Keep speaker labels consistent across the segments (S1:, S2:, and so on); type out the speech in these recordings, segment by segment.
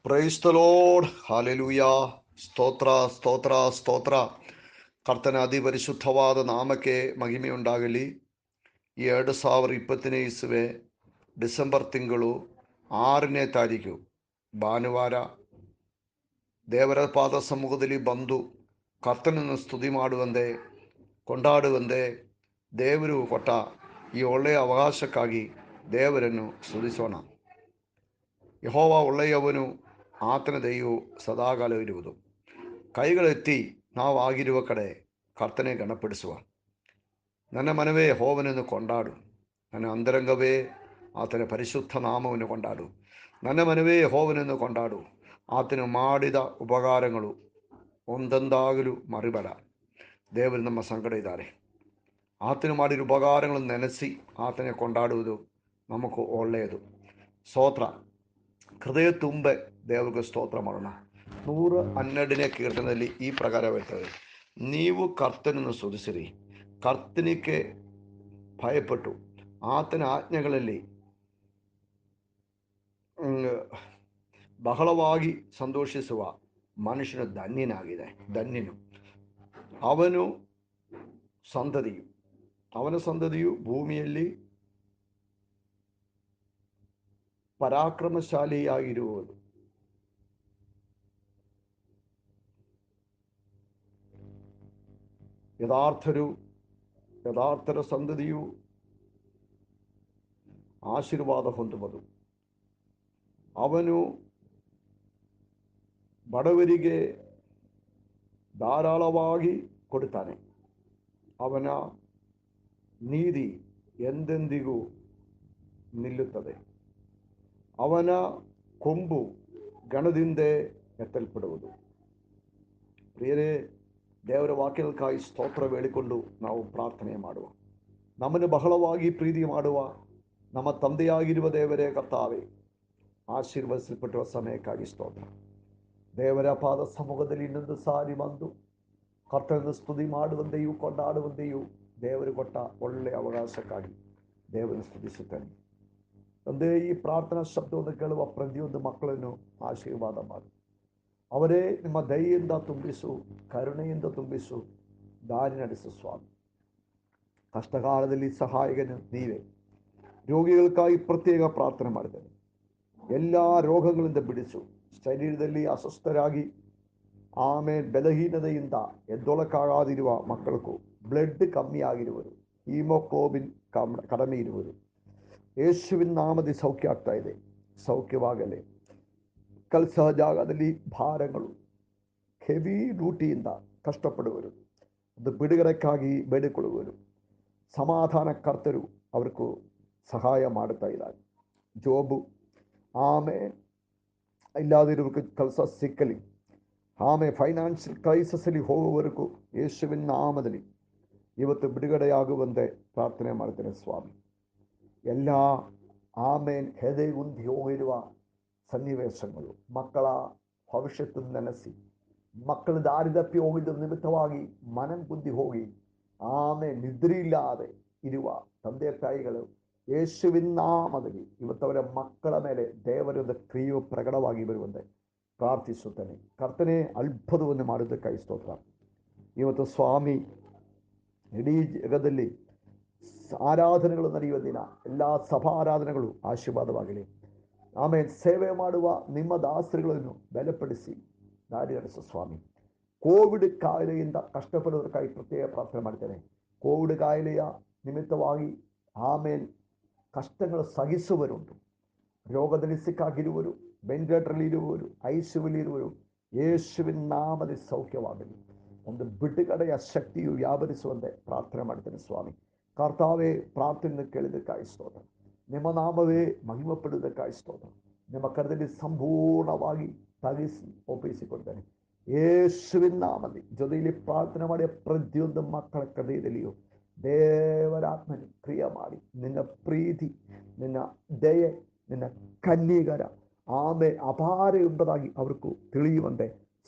S1: Praise the lord, hallelujah. ಸ್ತೋತ್ರ ಸ್ತೋತ್ರ ಸ್ತೋತ್ರ. ಕರ್ತನ ಅತಿಪರಿಶುದ್ಧವಾದ ನಾಮಕ್ಕೆ ಮಹಿಮೆಯುಂಟಾಗಲಿ. ಈ 2020 ಇಸುವೆ ಡಿಸೆಂಬರ್ ತಿಂಗಳು 6ನೇ ತಾರೀಕು ಭಾನುವಾರ ದೇವರ ಪಾದ ಸಮ್ಮುಖದಲ್ಲಿ ಬಂದು ಕರ್ತನನ್ನು ಸ್ತುತಿ ಮಾಡುವಂತೆ ಕೊಂಡಾಡುವಂತೆ ದೇವರು ಕೊಟ್ಟ ಈ ಒಳ್ಳೆಯ ಅವಕಾಶಕ್ಕಾಗಿ ದೇವರನ್ನು ಸ್ತುತಿಸೋಣ. ಯೆಹೋವ ಒಳ್ಳೆಯವನು, ಆತನ ದಯೆಯು ಸದಾಕಾಲ ಇರುವುದು. ಕೈಗಳೆತ್ತಿ ನಾವು ಆಗಿರುವ ಕಡೆ ಕರ್ತನೆ ಗಣಪಡಿಸುವ. ನನ್ನ ಮನವೇ ಯೆಹೋವನನ್ನು ಕೊಂಡಾಡು, ನನ್ನ ಅಂತರಂಗವೇ ಆತನ ಪರಿಶುದ್ಧ ನಾಮವನ್ನು ಕೊಂಡಾಡು. ನನ್ನ ಮನವೇ ಯೆಹೋವನನ್ನು ಕೊಂಡಾಡು, ಆತನು ಮಾಡಿದ ಉಪಕಾರಗಳು ಒಂದೊಂದಾಗಲೂ ಮರಿಬೇಡ. ದೇವರು ನಮ್ಮ ಸಂಗಡ ಇದ್ದಾರೆ. ಆತನು ಮಾಡಿದ ಉಪಕಾರಗಳನ್ನು ನೆನೆಸಿ ಆತನೇ ಕೊಂಡಾಡುವುದು ನಮಗೂ ಒಳ್ಳೆಯದು. ಸ್ತೋತ್ರ. ಹೃದಯ ತುಂಬೆ ದೇವರಿಗೆ ಸ್ತೋತ್ರ ಮಾಡೋಣ. 112ನೇ ಕೀರ್ತನೆಯಲ್ಲಿ ಈ ಪ್ರಕಾರವಿರ್ತದೆ: ನೀವು ಕರ್ತನನ್ನು ಸ್ತುತಿಸಿರಿ, ಕರ್ತನಿಗೆ ಭಯಪಟ್ಟು ಆತನ ಆಜ್ಞೆಗಳಲ್ಲಿ ಬಹಳವಾಗಿ ಸಂತೋಷಿಸುವ ಮನುಷ್ಯನು ಧನ್ಯನು. ಅವನ ಸಂತತಿಯು ಭೂಮಿಯಲ್ಲಿ ಪರಾಕ್ರಮಶಾಲಿಯಾಗಿರುವುದು. ಯಥಾರ್ಥರ ಸಂತತಿಯು ಆಶೀರ್ವಾದ ಹೊಂದುವುದು. ಅವನು ಬಡವರಿಗೆ ಧಾರಾಳವಾಗಿ ಕೊಡುತ್ತಾನೆ. ಅವನ ನೀತಿ ಎಂದೆಂದಿಗೂ ನಿಲ್ಲುತ್ತದೆ. ಅವನ ಕೊಂಬು ಗಣದಿಂದ ಎತ್ತಲ್ಪಡುವುದು. ಪ್ರಿಯರೇ, ದೇವರ ವಾಕ್ಯಕ್ಕಾಗಿ ಸ್ತೋತ್ರ ಹೇಳಿಕೊಂಡು ನಾವು ಪ್ರಾರ್ಥನೆ ಮಾಡುವ. ನಮ್ಮನ್ನು ಬಹಳವಾಗಿ ಪ್ರೀತಿ ಮಾಡುವ ನಮ್ಮ ತಂದೆಯಾಗಿರುವ ದೇವರೇ ಕರ್ತಾವೇ, ಆಶೀರ್ವದಿಸಲ್ಪಟ್ಟುವ ಸಮಯಕ್ಕಾಗಿ ಸ್ತೋತ್ರ. ದೇವರ ಪಾದ ಸಮ್ಮುಖದಲ್ಲಿ ಇನ್ನೊಂದು ಸಾರಿ ಬಂದು ಕರ್ತನನ್ನು ಸ್ತುತಿ ಮಾಡುವಂತೆಯೂ ಕೊಂಡಾಡುವಂತೆಯೂ ದೇವರು ಕೊಟ್ಟ ಒಳ್ಳೆಯ ಅವಕಾಶಕ್ಕಾಗಿ ದೇವರನ್ನು ಸ್ತುತಿಸುತ್ತೇನೆ. ತಂದೆ, ಈ ಪ್ರಾರ್ಥನಾ ಶಬ್ದವನ್ನು ಕೇಳುವ ಪ್ರತಿಯೊಂದು ಮಕ್ಕಳನ್ನು ಆಶೀರ್ವಾದ ಮಾಡಿ ಅವರೇ ನಿಮ್ಮ ದಯೆಯಿಂದ ತುಂಬಿಸು, ಕರುಣೆಯಿಂದ ತುಂಬಿಸು, ದಾರಿ ನಡೆಸು ಸ್ವಾಮಿ. ಕಷ್ಟಕಾಲದಲ್ಲಿ ಸಹಾಯಕನು ನೀವೇ. ರೋಗಿಗಳಿಗಾಗಿ ಪ್ರತ್ಯೇಕ ಪ್ರಾರ್ಥನೆ ಮಾಡಿದ್ದೇನೆ. ಎಲ್ಲ ರೋಗಗಳಿಂದ ಬಿಡಿಸು. ಶರೀರದಲ್ಲಿ ಅಸ್ವಸ್ಥರಾಗಿ ಬಲಹೀನತೆಯಿಂದ ಎದ್ದೊಳಕ್ಕಾಗದಿರುವ ಮಕ್ಕಳಿಗೂ, ಬ್ಲಡ್ ಕಮ್ಮಿಯಾಗಿರುವರು, ಹೀಮೋಗ್ಲೋಬಿನ್ ಕಡಿಮೆ ಇರುವರು, ಯೇಸುವಿನ ನಾಮದಲ್ಲಿ ಸೌಖ್ಯ ಆಗ್ತಾ ಇದೆ. ಸೌಖ್ಯವಾಗಲೇ. ಕೆಲಸ ಜಾಗದಲ್ಲಿ ಭಾರಗಳು, ಹೆವಿ ಡ್ಯೂಟಿಯಿಂದ ಕಷ್ಟಪಡುವರು, ಅದು ಬಿಡುಗಡೆಕ್ಕಾಗಿ ಬೇಡಿಕೊಳ್ಳುವರು. ಸಮಾಧಾನ ಕರ್ತರು ಅವ್ರಿಗೂ ಸಹಾಯ ಮಾಡುತ್ತಾ ಇದ್ದಾರೆ. ಜೋಬು ಇಲ್ಲದಿರೋರಿಗೆ ಕೆಲಸ ಸಿಕ್ಕಲಿ. ಫೈನಾನ್ಷಿಯಲ್ ಕ್ರೈಸಿಸಲ್ಲಿ ಹೋಗುವವರೆಗೂ ಯೇಸುವಿನ ನಾಮದಲ್ಲಿ ಇವತ್ತು ಬಿಡುಗಡೆಯಾಗುವಂತೆ ಪ್ರಾರ್ಥನೆ ಮಾಡ್ತೇನೆ ಸ್ವಾಮಿ. ಎಲ್ಲ ಹೆದೆಗುಂದಿ ಹೋಗಿರುವ ಸನ್ನಿವೇಶಗಳು, ಮಕ್ಕಳ ಭವಿಷ್ಯತ್ತು ನೆನೆಸಿ, ಮಕ್ಕಳು ದಾರಿ ತಪ್ಪಿ ಹೋಗಿದ್ದ ನಿಮಿತ್ತವಾಗಿ ಮನಗುಂದಿ ಹೋಗಿ ನಿದ್ರೆಯಿಲ್ಲದೆ ಇರುವ ತಂದೆ ತಾಯಿಗಳು ಯೇಸುವಿನ ನಾಮದಲ್ಲಿ ಇವತ್ತವರ ಮಕ್ಕಳ ಮೇಲೆ ದೇವರದ ಕ್ರಿಯೆಯು ಪ್ರಕಟವಾಗಿ ಬರುವಂತೆ ಪ್ರಾರ್ಥಿಸುತ್ತೇನೆ. ಕರ್ತನೆ, ಅದ್ಭುತವನ್ನು ಮಾಡುವುದಕ್ಕಾಗಿ ಸ್ತೋತ್ರ. ಇವತ್ತು ಸ್ವಾಮಿ, ಇಡೀ ಜಗದಲ್ಲಿ ಆರಾಧನೆಗಳು ನಡೆಯುವ ದಿನ, ಎಲ್ಲ ಸಭಾ ಆರಾಧನೆಗಳು ಆಶೀರ್ವಾದವಾಗಲಿ. ಸೇವೆ ಮಾಡುವ ನಿಮ್ಮ ದಾಸರುಗಳನ್ನು ಬಲಪಡಿಸಿ ದಾರಿ ನಡೆಸು ಸ್ವಾಮಿ. ಕೋವಿಡ್ ಕಾಯಿಲೆಯಿಂದ ಕಷ್ಟಪಡುವುದಕ್ಕಾಗಿ ಪ್ರತ್ಯೇಕ ಪ್ರಾರ್ಥನೆ ಮಾಡ್ತೇನೆ. ಕೋವಿಡ್ ಕಾಯಿಲೆಯ ನಿಮಿತ್ತವಾಗಿ ಕಷ್ಟಗಳು ಸಹಿಸುವರುಂಟು. ರೋಗದಲ್ಲಿ ಸಿಕ್ಕಾಗಿರುವರು, ವೆಂಟಿಲೇಟರ್ಲ್ಲಿ ಇರುವವರು, ಐಸಿಯುವಿನಲ್ಲಿ ಇರುವರು, ಯೇಸುವಿನ ನಾಮದಲ್ಲಿ ಸೌಖ್ಯವಾಗಲಿ. ಒಂದು ಬಿಡುಗಡೆಯ ಶಕ್ತಿಯು ವ್ಯಾಪರಿಸುವಂತೆ ಪ್ರಾರ್ಥನೆ ಮಾಡ್ತೇನೆ ಸ್ವಾಮಿ. ಕರ್ತಾವೇ, ಪ್ರಾರ್ಥನೆಯನ್ನು ಕೇಳಿದ್ದಕ್ಕಾಗಿ ಸ್ತೋತ್ರ. ನಿಮ್ಮ ನಾಮವೇ ಮಹಿಮೆಪಡುವುದಕ್ಕಾಗಿ ಸ್ತೋತ್ರ. ನಿಮ್ಮ ಕರದಲ್ಲಿ ಸಂಪೂರ್ಣವಾಗಿ ತಗಿಸಿ ಒಪ್ಪಿಸಿಕೊಡ್ತೇನೆ ಯೇಸುವಿನ ನಾಮದಲ್ಲಿ. ಜೊತೆಯಲ್ಲಿ ಪ್ರಾರ್ಥನೆ ಮಾಡಿದ ಪ್ರತಿಯೊಂದು ಮಕ್ಕಳ ಹೃದಯದಲ್ಲಿಯೂ ದೇವರಾತ್ಮನು ಕ್ರಿಯೆ ಮಾಡಿ ನಿನ್ನ ಪ್ರೀತಿ, ನಿನ್ನ ದಯೆ, ನಿನ್ನ ಕನ್ನಿಗರ ಅಪಾರ ಎಂಬುದಾಗಿ ಅವ್ರಿಗೂ ತಿಳಿಯುವಂತೆ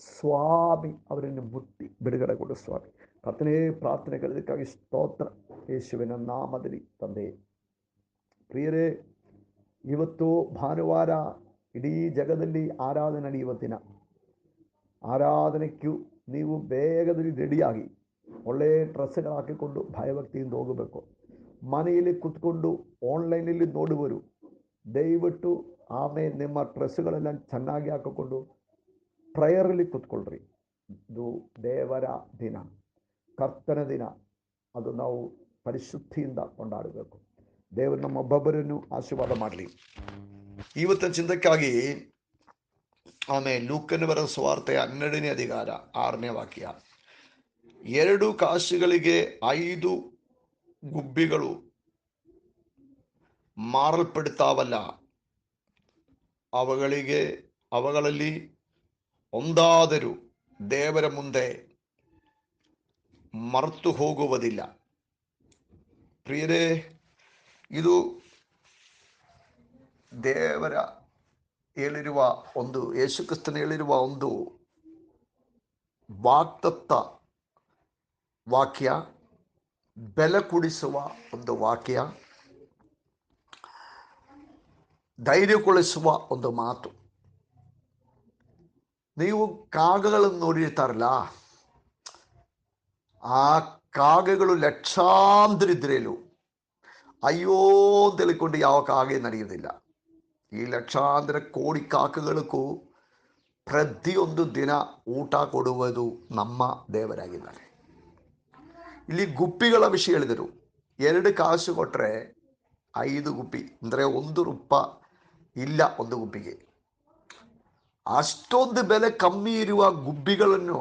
S1: ಸ್ವಾಮಿ ಅವರನ್ನು ಮುಟ್ಟಿ ಬಿಡುಗಡೆಗೊಳ್ಳು ಸ್ವಾಮಿ. ಕರ್ತನೇ, ಪ್ರಾರ್ಥನೆ ಕೇಳಿದಕ್ಕಾಗಿ ಸ್ತೋತ್ರ ಯೇಸುವಿನ ನಾಮದಲ್ಲಿ ತಂದೆ. ಪ್ರಿಯರೇ, ಇವತ್ತು ಭಾನುವಾರ ಇಡೀ ಜಗದಲ್ಲಿ ಆರಾಧನೆ ನಡೆಯುವ ದಿನ. ಆರಾಧನೆಗೂ ನೀವು ಬೇಗದಲ್ಲಿ ರೆಡಿಯಾಗಿ ಒಳ್ಳೆಯ ಡ್ರೆಸ್ಸುಗಳು ಹಾಕಿಕೊಂಡು ಭಯಭಕ್ತಿಯಿಂದ ಹೋಗಬೇಕು. ಮನೆಯಲ್ಲಿ ಕೂತ್ಕೊಂಡು ಆನ್ಲೈನಲ್ಲಿ ನೋಡುವರು, ದಯವಿಟ್ಟು ಆಮೇಲೆ ನಿಮ್ಮ ಡ್ರೆಸ್ಸುಗಳೆಲ್ಲ ಚೆನ್ನಾಗಿ ಹಾಕಿಕೊಂಡು ಪ್ರೇಯರಲ್ಲಿ ಕೂತ್ಕೊಳ್ರಿ. ಇದು ದೇವರ ದಿನ, ಕರ್ತನ ದಿನ. ಅದು ನಾವು ಪರಿಶುದ್ಧಿಯಿಂದ ಕೊಂಡಾಡಬೇಕು. ದೇವರು ನಮ್ಮೊಬ್ಬೊಬ್ಬರನ್ನು ಆಶೀರ್ವಾದ ಮಾಡಲಿ. ಇವತ್ತಿನ ಚಿಂತಕ್ಕಾಗಿ ಆಮೇಲೆ ಲೂಕನ ಬರೆದ ಸುವಾರ್ತೆ 12ನೇ ಅಧಿಕಾರ 6ನೇ ವಾಕ್ಯ. 2 ಕಾಸುಗಳಿಗೆ 5 ಗುಬ್ಬಿಗಳು ಮಾರಲ್ಪಡ್ತಾವಲ್ಲ, ಅವುಗಳಲ್ಲಿ ಒಂದಾದರೂ ದೇವರ ಮುಂದೆ ಮರೆತು ಹೋಗುವುದಿಲ್ಲ. ಪ್ರಿಯರೇ, ಇದು ದೇವರ ಹೇಳಿರುವ ಒಂದು, ಯೇಸುಕ್ರಿಸ್ತನ ಹೇಳಿರುವ ಒಂದು ವಾಗ್ದತ್ತ ವಾಕ್ಯ, ಬೆಲೆ ಕೊಡಿಸುವ ಒಂದು ವಾಕ್ಯ, ಧೈರ್ಯಗೊಳಿಸುವ ಒಂದು ಮಾತು. ನೀವು ಕಾಗಗಳನ್ನು ನೋಡಿರ್ತಾರಲ್ಲ, ಆ ಕಾಗೆಗಳು ಲಕ್ಷಾಂತರ ಇದ್ರೇಲು ಅಯ್ಯೋ ಅಂತ ಹೇಳಿಕೊಂಡು ಯಾವ ಕಾಗೆ ನಡೆಯುವುದಿಲ್ಲ. ಈ ಲಕ್ಷಾಂತರ ಕೋಟಿ ಕಾಕಗಳಿಗೂ ಪ್ರತಿಯೊಂದು ದಿನ ಊಟ ಕೊಡುವುದು ನಮ್ಮ ದೇವರಾಗಿದ್ದಾರೆ. ಇಲ್ಲಿ ಗುಬ್ಬಿಗಳ ವಿಷಯ ಹೇಳಿದರು. 2 ಕಾಸು ಕೊಟ್ಟರೆ 5 ಗುಬ್ಬಿ, ಅಂದರೆ 1 ರೂಪಾಯಿ ಇಲ್ಲ ಒಂದು ಗುಬ್ಬಿಗೆ. ಅಷ್ಟೊಂದು ಬೆಲೆ ಕಮ್ಮಿ ಇರುವ ಗುಬ್ಬಿಗಳನ್ನು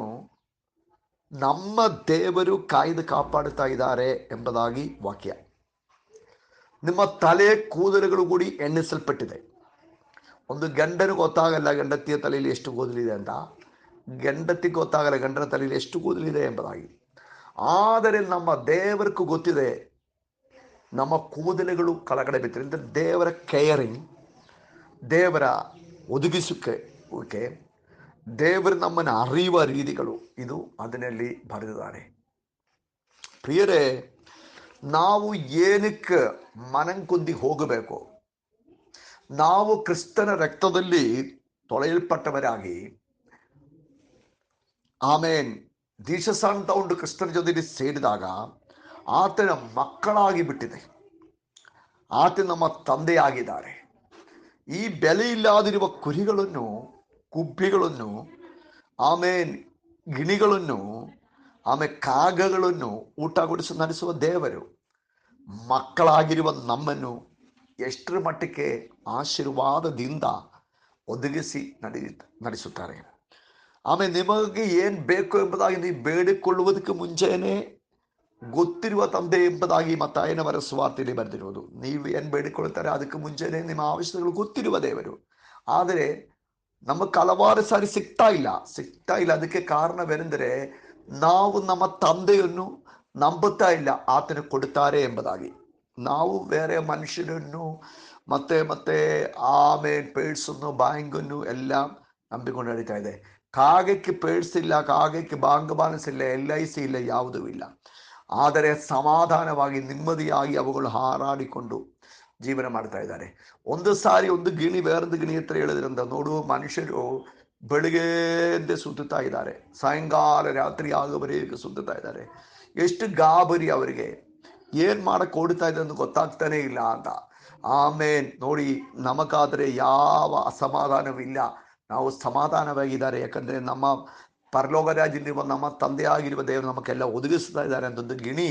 S1: ನಮ್ಮ ದೇವರು ಕಾಯ್ದು ಕಾಪಾಡುತ್ತಾ ಇದ್ದಾರೆ ಎಂಬುದಾಗಿ ವಾಕ್ಯ. ನಿಮ್ಮ ತಲೆ ಕೂದಲುಗಳು ಕೂಡಿ ಎಣ್ಣಿಸಲ್ಪಟ್ಟಿದೆ. ಒಂದು ಗಂಡನಿಗೆ ಗೊತ್ತಾಗಲ್ಲ ಗಂಡತಿಯ ತಲೆಯಲ್ಲಿ ಎಷ್ಟು ಕೂದಲಿದೆ ಅಂತ, ಗಂಡತಿಗೆ ಗೊತ್ತಾಗಲ್ಲ ಗಂಡನ ತಲೆಯಲ್ಲಿ ಎಷ್ಟು ಕೂದಲಿದೆ ಎಂಬುದಾಗಿ. ಆದರೆ ನಮ್ಮ ದೇವರಿಗೂ ಗೊತ್ತಿದೆ ನಮ್ಮ ಕೂದಲುಗಳು ಕೆಳಗಡೆ ಬಿದ್ದರೆ. ಅಂದರೆ ದೇವರ ಕೇರಿಂಗ್, ದೇವರ ಒದಗಿಸುವಿಕೆ, ದೇವರು ನಮ್ಮನ್ನು ಅರಿಯುವ ರೀತಿಗಳು, ಇದು ಅದರಲ್ಲಿ ಬರೆದಿದ್ದಾರೆ. ಪ್ರಿಯರೇ, ನಾವು ಏನಕ್ಕೆ ಮನಂಕುಂದಿ ಹೋಗಬೇಕು? ನಾವು ಕ್ರಿಸ್ತನ ರಕ್ತದಲ್ಲಿ ತೊಳೆಯಲ್ಪಟ್ಟವರಾಗಿ ಆಮೇನ್ ದೀಕ್ಷಾಸ್ನಾನ ತಗೊಂಡು ಕ್ರಿಸ್ತನ ಜೊತೆಗೆ ಸೇರಿದಾಗ ಆತನ ಮಕ್ಕಳಾಗಿ ಬಿಟ್ಟಿದೆ. ಆತ ನಮ್ಮ ತಂದೆಯಾಗಿದ್ದಾರೆ. ಈ ಬೆಲೆ ಇಲ್ಲದಿರುವ ಕುರಿಗಳನ್ನು, ಗುಬ್ಬಿಗಳನ್ನು, ಆಮೇನ್ ಗಿಣಿಗಳನ್ನು, ಆಮೇಲೆ ಕಾಗಗಳನ್ನು ಊಟ ಕೊಡಿಸಿ ನಡೆಸುವ ದೇವರು ಮಕ್ಕಳಾಗಿರುವ ನಮ್ಮನ್ನು ಎಷ್ಟರ ಮಟ್ಟಕ್ಕೆ ಆಶೀರ್ವಾದದಿಂದ ಒದಗಿಸಿ ನಡೆಸುತ್ತಾರೆ. ಆಮೇಲೆ ನಿಮಗೆ ಏನು ಬೇಕು ಎಂಬುದಾಗಿ ನೀವು ಬೇಡಿಕೊಳ್ಳುವುದಕ್ಕೆ ಮುಂಚೆನೇ ಗೊತ್ತಿರುವ ತಂದೆ ಎಂಬುದಾಗಿ ಮತ್ತಾಯನ ಬರೆದ ಸುವಾರ್ತೆಯಲ್ಲಿ ಬರೆದಿರುವುದು. ನೀವು ಏನು ಬೇಡಿಕೊಳ್ಳುತ್ತಾರೆ ಅದಕ್ಕೆ ಮುಂಚೆನೇ ನಿಮ್ಮ ಅವಶ್ಯಕತೆಗಳು ಗೊತ್ತಿರುವ ದೇವರು. ಆದರೆ ನಮಗೆ ಹಲವಾರು ಸಾರಿ ಸಿಗ್ತಾ ಇಲ್ಲ. ಅದಕ್ಕೆ ಕಾರಣವೇನೆಂದರೆ ನಾವು ನಮ್ಮ ತಂದೆಯನ್ನು ನಂಬುತ್ತಾ ಇಲ್ಲ, ಆತನ ಕೊಡುತ್ತಾರೆ ಎಂಬುದಾಗಿ. ನಾವು ಬೇರೆ ಮನುಷ್ಯರನ್ನು ಮತ್ತೆ ಆಮೇಲೆ ಪೇಡ್ಸನ್ನು, ಬಾಯಿಂಗನ್ನು ಎಲ್ಲ ನಂಬಿಕೊಂಡು ನಡೀತಾ ಇದೆ. ಕಾಗಕ್ಕೆ ಪೇಡ್ಸ್ ಇಲ್ಲ, ಕಾಗಕ್ಕೆ ಬಾಂಗ್ಬಾನಸ್ ಇಲ್ಲ, LIC ಇಲ್ಲ, ಯಾವುದೂ ಇಲ್ಲ. ಆದರೆ ಸಮಾಧಾನವಾಗಿ ನೆಮ್ಮದಿಯಾಗಿ ಅವುಗಳು ಹಾರಾಡಿಕೊಂಡು ಜೀವನ ಮಾಡ್ತಾ ಇದ್ದಾರೆ. ಒಂದು ಸಾರಿ ಒಂದು ಗಿಣಿ ಬೇರೊಂದು ಗಿಣಿ ಹತ್ರ ಹೇಳಿದ್ರಿಂದ ನೋಡುವ ಮನುಷ್ಯರು ಬೆಳಿಗ್ಗೆಂದೇ ಸುತ್ತುತ್ತಾ ಇದ್ದಾರೆ, ಸಾಯಂಕಾಲ ರಾತ್ರಿ ಆಗುವವರೆಗೆ ಸುತ್ತುತ್ತಾ ಇದ್ದಾರೆ. ಎಷ್ಟು ಗಾಬರಿ ಅವರಿಗೆ, ಏನು ಮಾಡಕ್ಕೆ ಓಡ್ತಾ ಇದೆ ಅಂತ ಗೊತ್ತಾಗ್ತಾನೆ ಇಲ್ಲ ಅಂತ. ಆಮೇಲೆ ನೋಡಿ, ನಮಗಾದರೆ ಯಾವ ಅಸಮಾಧಾನವಿಲ್ಲ, ನಾವು ಸಮಾಧಾನವಾಗಿದ್ದಾರೆ. ಯಾಕಂದರೆ ನಮ್ಮ ಪರಲೋಕ ರಾಜ್ಯದಲ್ಲಿರುವ ನಮ್ಮ ತಂದೆಯಾಗಿರುವ ದೇವರು ನಮಗೆಲ್ಲ ಒದಗಿಸ್ತಾ ಇದ್ದಾರೆ ಅಂತ ಒಂದು ಗಿಣಿ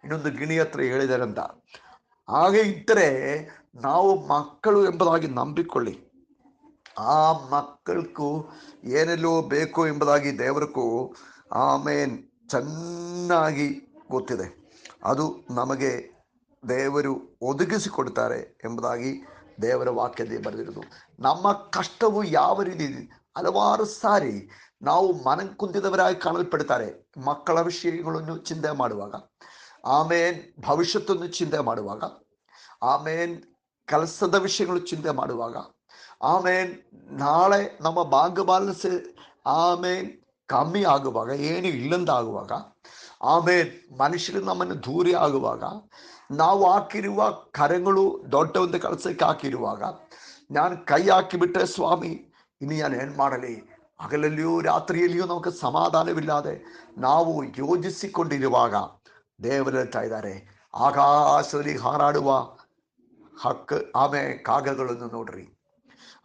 S1: ಇನ್ನೊಂದು ಗಿಣಿ ಹತ್ರ ಹೇಳಿದ್ದಾರೆ ಅಂತ. ಹಾಗೆ ಇದ್ದರೆ ನಾವು ಮಕ್ಕಳು ಎಂಬುದಾಗಿ ನಂಬಿಕೊಳ್ಳಿ. ಆ ಮಕ್ಕಳಿಗೂ ಏನೆಲ್ಲೋ ಬೇಕು ಎಂಬುದಾಗಿ ದೇವರಿಗೂ ಆಮೇನ್ ಚೆನ್ನಾಗಿ ಗೊತ್ತಿದೆ. ಅದು ನಮಗೆ ದೇವರು ಒದಗಿಸಿಕೊಡ್ತಾರೆ ಎಂಬುದಾಗಿ ದೇವರ ವಾಕ್ಯದಲ್ಲಿ ಬರೆದಿರೋದು. ನಮ್ಮ ಕಷ್ಟವು ಯಾವ ರೀತಿ, ಹಲವಾರು ಸಾರಿ ನಾವು ಮನಂಕುಂದಿದವರಾಗಿ ಕಾಣಲ್ಪಡ್ತಾರೆ. ಮಕ್ಕಳ ವಿಷಯಗಳನ್ನು ಚಿಂತೆ ಮಾಡುವಾಗ, ಆಮೇನ್ ಭವಿಷ್ಯತ್ತನ್ನು ಚಿಂತೆ ಮಾಡುವಾಗ, ಆಮೇನ್ ಕೆಲಸದ ವಿಷಯಗಳು ಚಿಂತೆ ಮಾಡುವಾಗ, ಆಮೇನ್ ನಾಳೆ ನಮ್ಮ ಭಾಗ್ಯಬಾಲನ್ಸ್ ಆಮೇನ್ ಕಮ್ಮಿ ಆಗುವಾಗ, ಏನು ಇಲ್ಲಂದಾಗುವಾಗ, ಆಮೇನ್ ಮನುಷ್ಯರು ನಮ್ಮನ್ನು ದೂರಿ ಆಗುವಾಗ, ನಾವು ಹಾಕಿರುವ ಕರೆಗಳು ದೊಡ್ಡ ಒಂದು ಕೆಲಸಕ್ಕೆ ಹಾಕಿರುವಾಗ, ഞാൻ ಕೈ ಹಾಕಿಬಿಟ್ಟೆ ಸ್ವಾಮಿ, ಇನ್ನು ನಾನು ಏನು ಮಾಡಲಿ? ಹಗಲಲ್ಲಿಯೂ ರಾತ್ರಿಯಲ್ಲಿಯೂ ನಮಗೆ ಸಮಾಧಾನವಿಲ್ಲದೆ ನಾವು ಯೋಜಿಸಿಕೊಂಡಿರುವಾಗ ದೇವರು ಹೇಳ್ತಾ ಇದ್ದಾರೆ, ಆಕಾಶದಲ್ಲಿ ಹಾರಾಡುವ ಕಾಗಗಳನ್ನು ನೋಡ್ರಿ.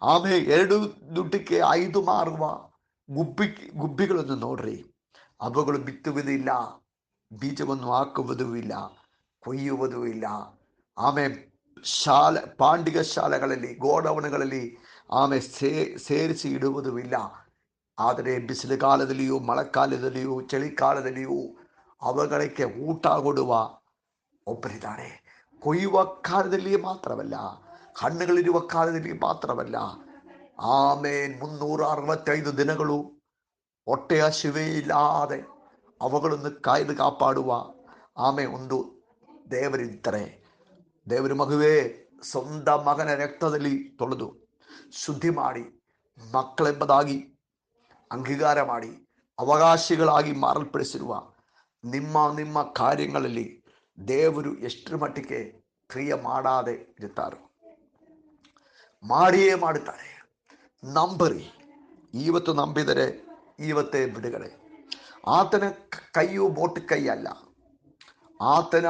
S1: ಆಮೇಲೆ 2 ದುಡ್ಡಿಗೆ 5 ಮಾರುವ ಗುಬ್ಬಿಗಳನ್ನು ನೋಡ್ರಿ. ಅವುಗಳು ಬಿತ್ತುವುದಿಲ್ಲ, ಬೀಜವನ್ನು ಹಾಕುವುದೂ ಇಲ್ಲ, ಕೊಯ್ಯುವುದೂ ಇಲ್ಲ. ಆಮೇಲೆ ಪಾಂಡಿಗ ಶಾಲೆಗಳಲ್ಲಿ, ಗೋಡೌನ್ಗಳಲ್ಲಿ ಸೇರಿಸಿ ಇಡುವುದೂ ಇಲ್ಲ. ಆದರೆ ಬಿಸಿಲುಗಾಲದಲ್ಲಿಯೂ ಮಳೆಗಾಲದಲ್ಲಿಯೂ ಚಳಿಗಾಲದಲ್ಲಿಯೂ ಅವುಗಳಿಗೆ ಊಟ ಕೊಡುವ ಒಬ್ಬರಿದ್ದಾರೆ. ಕೊಯ್ಯುವ ಕಾಲದಲ್ಲಿ ಮಾತ್ರವಲ್ಲ, ಹಣ್ಣುಗಳಿರುವ ಕಾಲದಲ್ಲಿ ಮಾತ್ರವಲ್ಲ, 365 ದಿನಗಳು ಹೊಟ್ಟೆ ಹಸಿವೆ ಇಲ್ಲದೆ ಅವುಗಳನ್ನು ಕಾಯ್ದು ಕಾಪಾಡುವ ಒಂದು ದೇವರಿದ್ದರೆ, ದೇವರ ಮಗುವೇ, ಸ್ವಂತ ಮಗನ ರಕ್ತದಲ್ಲಿ ತೊಳೆದು ಶುದ್ಧಿ ಮಾಡಿ ಮಕ್ಕಳೆಂಬುದಾಗಿ ಅಂಗೀಕಾರ ಮಾಡಿ ಅವಕಾಶಿಗಳಾಗಿ ಮಾರಲ್ಪಡಿಸಿರುವ ನಿಮ್ಮ ಕಾರ್ಯಗಳಲ್ಲಿ ದೇವರು ಎಷ್ಟರ ಮಟ್ಟಿಗೆ ಕ್ರಿಯೆ ಮಾಡಾದೆ ಇರುತ್ತಾರೋ ಮಾಡಿಯೇ ಮಾಡುತ್ತಾರೆ. ನಂಬರಿ. ಇವತ್ತು ನಂಬಿದರೆ ಇವತ್ತೇ ಬಿಡುಗಡೆ. ಆತನ ಕೈಯು ಬೋಟ್ ಕೈ ಅಲ್ಲ. ಆತನ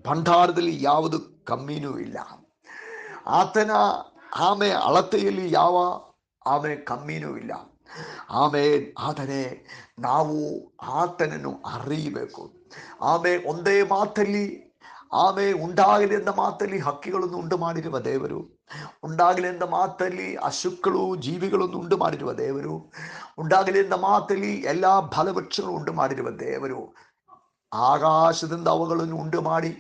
S1: ಭಂಡಾರದಲ್ಲಿ ಯಾವುದು ಕಮ್ಮಿನೂ ಇಲ್ಲ. ಆತನ ಅಳತೆಯಲ್ಲಿ ಯಾವ ಕಮ್ಮಿನೂ ಇಲ್ಲ. ಆದರೆ ನಾವು ಆತನನ್ನು ಅರಿಯಬೇಕು. ಒಂದೇ ಮಾತಲ್ಲಿ ಉಂಟಾಗಲಿ ಎಂದ ಮಾತಲ್ಲಿ ಹಕ್ಕಿಗಳನ್ನು ಉಂಟು ಮಾಡಿರುವ ದೇವರು, ಉಂಟಾಗಲಿ ಎಂದ ಮಾತಲ್ಲಿ ಹಸುಗಳು ಜೀವಿಗಳನ್ನು ಉಂಟು ಮಾಡಿರುವ ದೇವರು, ಉಂಟಾಗಲಿ ಎಂದ ಮಾತಲ್ಲಿ ಎಲ್ಲ ಫಲವೃಕ್ಷಗಳು ಉಂಟು ಮಾಡಿರುವ ದೇವರು, ಆಕಾಶದಿಂದ ಅವುಗಳನ್ನು ಉಂಟು ಮಾಡಿ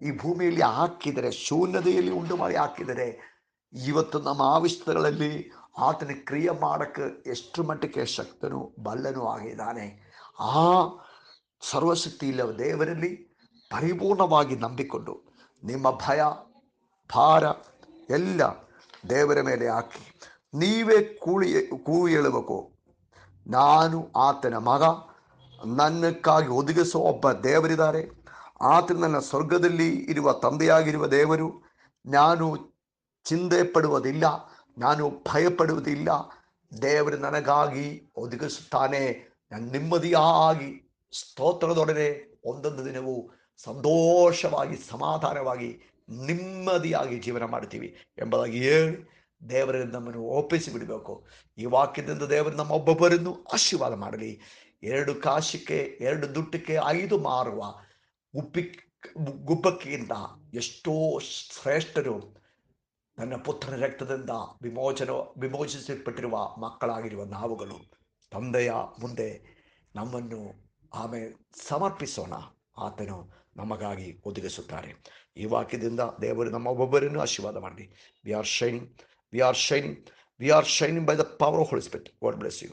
S1: ಈ ಭೂಮಿಯಲ್ಲಿ ಹಾಕಿದರೆ, ಶೂನ್ಯತೆಯಲ್ಲಿ ಉಂಟು ಮಾಡಿ ಹಾಕಿದರೆ, ಇವತ್ತು ನಮ್ಮ ಆವಿಷ್ಯಗಳಲ್ಲಿ ಆತನ ಕ್ರಿಯೆ ಮಾಡಕ್ಕೆ ಎಷ್ಟು ಮಟ್ಟಿಗೆ ಶಕ್ತನೂ ಬಲ್ಲನೂ ಆಗಿದ್ದಾನೆ. ಆ ಸರ್ವಶಕ್ತಿ ಇಲ್ಲವ ದೇವರಲ್ಲಿ ಪರಿಪೂರ್ಣವಾಗಿ ನಂಬಿಕೊಂಡು ನಿಮ್ಮ ಭಯ ಭಾರ ಎಲ್ಲ ದೇವರ ಮೇಲೆ ಹಾಕಿ ನೀವೇ ಕೂಗಿ ಹೇಳಬೇಕು, ನಾನು ಆತನ ಮಗ, ನನ್ನಕ್ಕಾಗಿ ಒದಗಿಸುವ ಒಬ್ಬ ದೇವರಿದ್ದಾರೆ. ಆತ ನನ್ನ ಸ್ವರ್ಗದಲ್ಲಿ ಇರುವ ತಂದೆಯಾಗಿರುವ ದೇವರು. ನಾನು ಚಿಂತೆ ಪಡುವುದಿಲ್ಲ, ನಾನು ಭಯಪಡುವುದಿಲ್ಲ. ದೇವರು ನನಗಾಗಿ ಒದಗಿಸುತ್ತಾನೆ. ನಾನು ನೆಮ್ಮದಿಯಾಗಿ ಸ್ತೋತ್ರದೊಡನೆ ಒಂದೊಂದು ದಿನವೂ ಸಂತೋಷವಾಗಿ ಸಮಾಧಾನವಾಗಿ ನೆಮ್ಮದಿಯಾಗಿ ಜೀವನ ಮಾಡ್ತೀವಿ ಎಂಬುದಾಗಿ ಹೇಳಿ ದೇವರಿಂದ ನಮ್ಮನ್ನು ಒಪ್ಪಿಸಿ ಬಿಡಬೇಕು. ಈ ವಾಕ್ಯದಿಂದ ದೇವರು ನಮ್ಮ ಒಬ್ಬೊಬ್ಬರನ್ನು ಆಶೀರ್ವಾದ ಮಾಡಲಿ. 2 ಕಾಸಿಗೆ 2 ದುಡ್ಡಿಗೆ 5 ಮಾರುವ ಗುಬ್ಬಕ್ಕಿಂತ ಎಷ್ಟೋ ಶ್ರೇಷ್ಠರು ನನ್ನ ಪುತ್ರನ ರಕ್ತದಿಂದ ವಿಮೋಚಿಸಲ್ಪಟ್ಟಿರುವ ಮಕ್ಕಳಾಗಿರುವ ನಾವುಗಳು ತಂದೆಯ ಮುಂದೆ ನಮ್ಮನ್ನು ಸಮರ್ಪಿಸೋಣ. ಆತನು ನಮಗಾಗಿ ಒದಗಿಸುತ್ತಾರೆ. ಈ ವಾಕ್ಯದಿಂದ ದೇವರು ನಮ್ಮ ಒಬ್ಬೊಬ್ಬರನ್ನು ಆಶೀರ್ವಾದ ಮಾಡಲಿ. We are shining by the power of Holy Spirit. God bless you.